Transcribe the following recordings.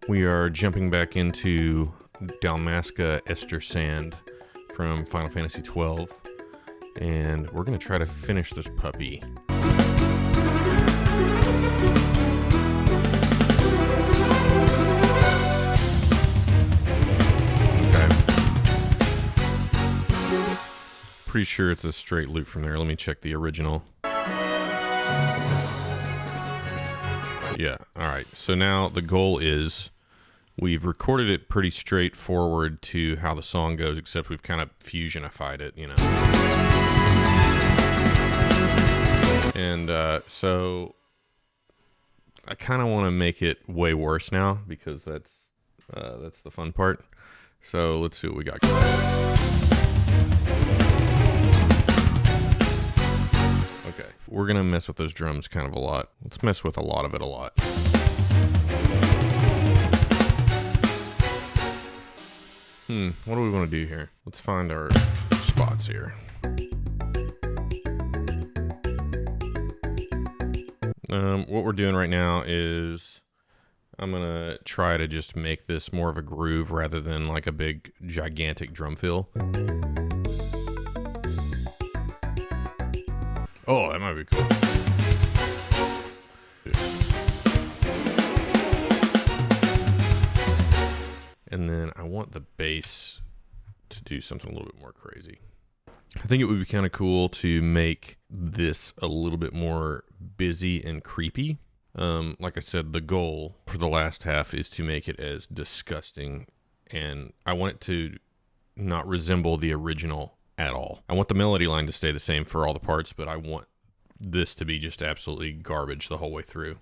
We are jumping back into Dalmasca Ester Sand from Final Fantasy XII, and we're going to try to finish this puppy. Okay. Pretty sure it's a straight loop from there. Let me check the original. Yeah, alright. So now the goal is... we've recorded it pretty straightforward to how the song goes, except we've kind of fusionified it, you know. And so I kind of want to make it way worse now, because that's the fun part. So let's see what we got going. Okay, we're going to mess with those drums kind of a lot. Let's mess with a lot of it a lot. What do we want to do here? Let's find our spots here. What we're doing right now is I'm going to try to just make this more of a groove rather than like a big, gigantic drum fill. Oh, that might be cool. And then I want the bass to do something a little bit more crazy. I think it would be kind of cool to make this a little bit more busy and creepy. Like I said, the goal for the last half is to make it as disgusting, and I want it to not resemble the original at all. I want the melody line to stay the same for all the parts, but I want this to be just absolutely garbage the whole way through.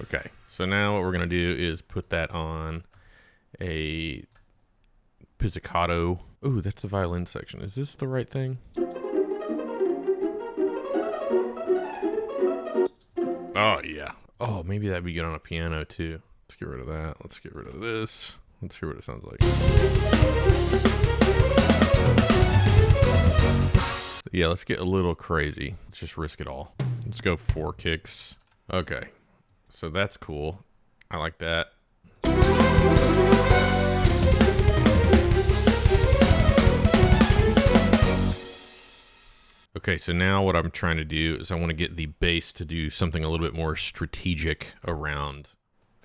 Okay, so now what we're going to do is put that on a pizzicato. Ooh, that's the violin section. Is this the right thing? Oh, yeah. Oh, maybe that'd be good on a piano, too. Let's get rid of that. Let's get rid of this. Let's hear what it sounds like. Yeah, let's get a little crazy. Let's just risk it all. Let's go 4 kicks. Okay. So that's cool. I like that. Okay, so now what I'm trying to do is I want to get the bass to do something a little bit more strategic around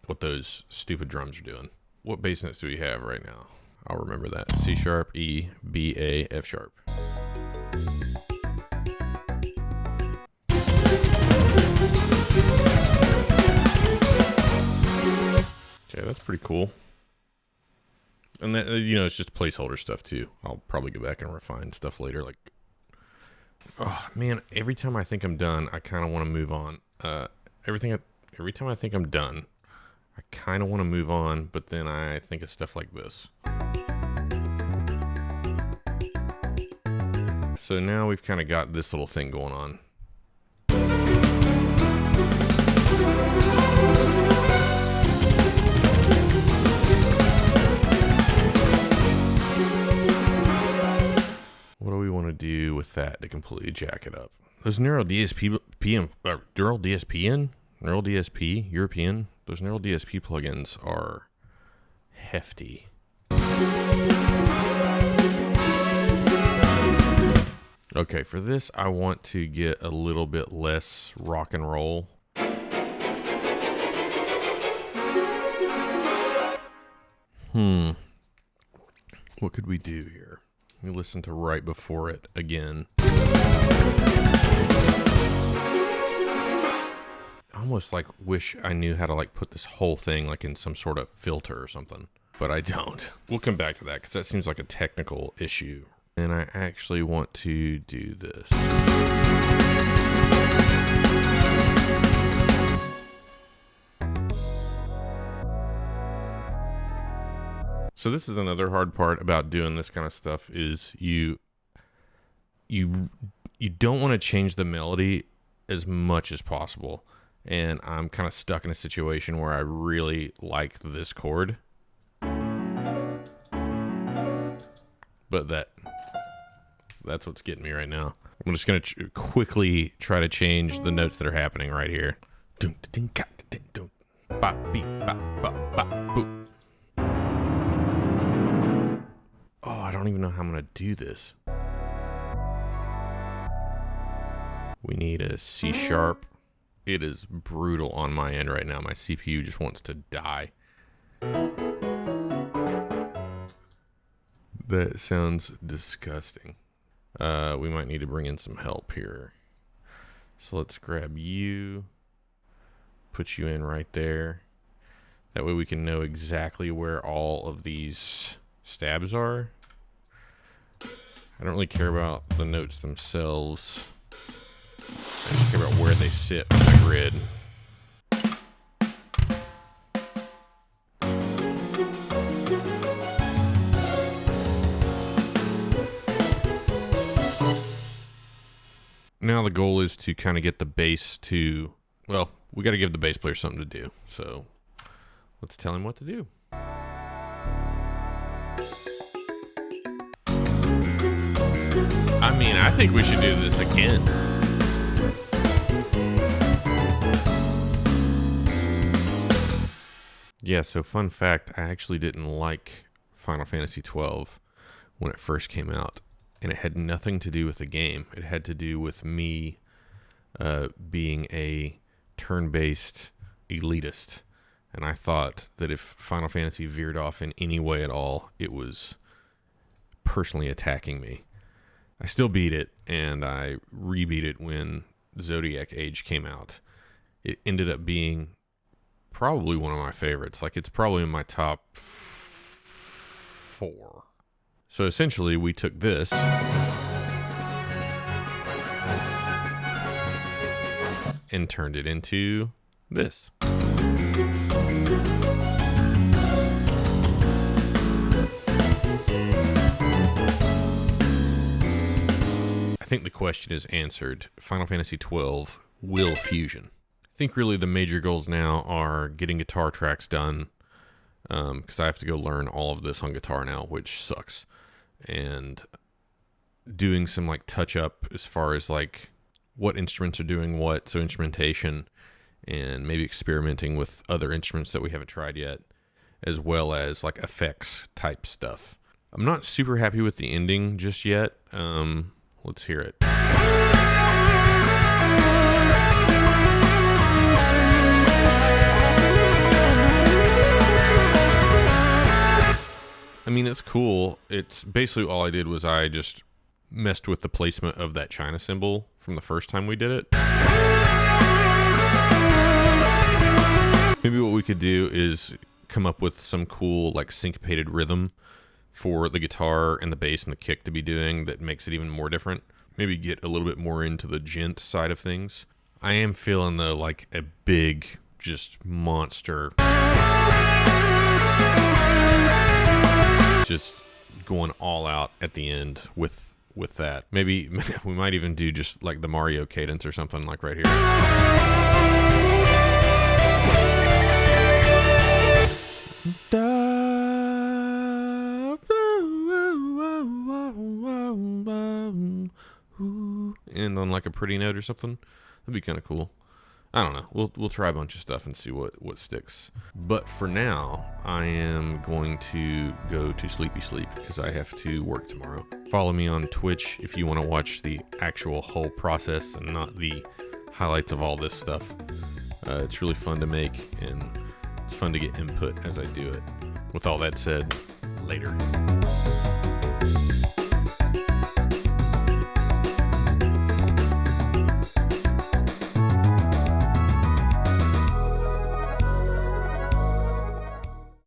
what those stupid drums are doing. What bass notes do we have right now? I'll remember that. C sharp, E, B, A, F sharp. Okay, that's pretty cool. And that, you know, it's just placeholder stuff too. I'll probably go back and refine stuff later. Like, oh man, every time I think I'm done, I kind of want to move on. Every time I think I'm done, I kind of want to move on, but then I think of stuff like this. So now we've kind of got this little thing going on. What do we want to do with that to completely jack it up? Those Neural DSP European, those Neural DSP plugins are hefty. Okay, for this, I want to get a little bit less rock and roll. What could we do here? Let me listen to right before it again. I almost like wish I knew how to like put this whole thing like in some sort of filter or something, but I don't. We'll come back to that because that seems like a technical issue. And I actually want to do this. So this is another hard part about doing this kind of stuff is you don't want to change the melody as much as possible. And I'm kind of stuck in a situation where I really like this chord. But That's what's getting me right now. I'm just going to quickly try to change the notes that are happening right here. Oh, I don't even know how I'm going to do this. We need a C sharp. It is brutal on my end right now. My CPU just wants to die. That sounds disgusting. We might need to bring in some help here. So let's grab you, put you in right there. That way we can know exactly where all of these stabs are. I don't really care about the notes themselves. I just care about where they sit on the grid. Now the goal is to kind of get the bass to, well, we got to give the bass player something to do. So let's tell him what to do. I mean, I think we should do this again. Yeah, so fun fact, I actually didn't like Final Fantasy XII when it first came out. And it had nothing to do with the game. It had to do with me being a turn-based elitist. And I thought that if Final Fantasy veered off in any way at all, it was personally attacking me. I still beat it, and I rebeat it when Zodiac Age came out. It ended up being probably one of my favorites. Like, it's probably in my top 4. So essentially, we took this and turned it into this. I think the question is answered. Final Fantasy XII will fusion. I think really the major goals now are getting guitar tracks done, because I have to go learn all of this on guitar now, which sucks. And doing some like touch up as far as like what instruments are doing what, so instrumentation, and maybe experimenting with other instruments that we haven't tried yet, as well as like effects type stuff. I'm not super happy with the ending just yet. Let's hear it. I mean, it's cool. It's basically all I did was I just messed with the placement of that China symbol from the first time we did it. Maybe what we could do is come up with some cool like syncopated rhythm for the guitar and the bass and the kick to be doing that makes it even more different. Maybe get a little bit more into the gent side of things. I am feeling though like a big just monster, just going all out at the end with that. Maybe we might even do just like the Mario cadence or something like right here. And on like a pretty note or something. That'd be kind of cool. I don't know. We'll try a bunch of stuff and see what sticks. But for now, I am going to go to sleepy sleep because I have to work tomorrow. Follow me on Twitch if you want to watch the actual whole process and not the highlights of all this stuff. It's really fun to make, and it's fun to get input as I do it. With all that said, later.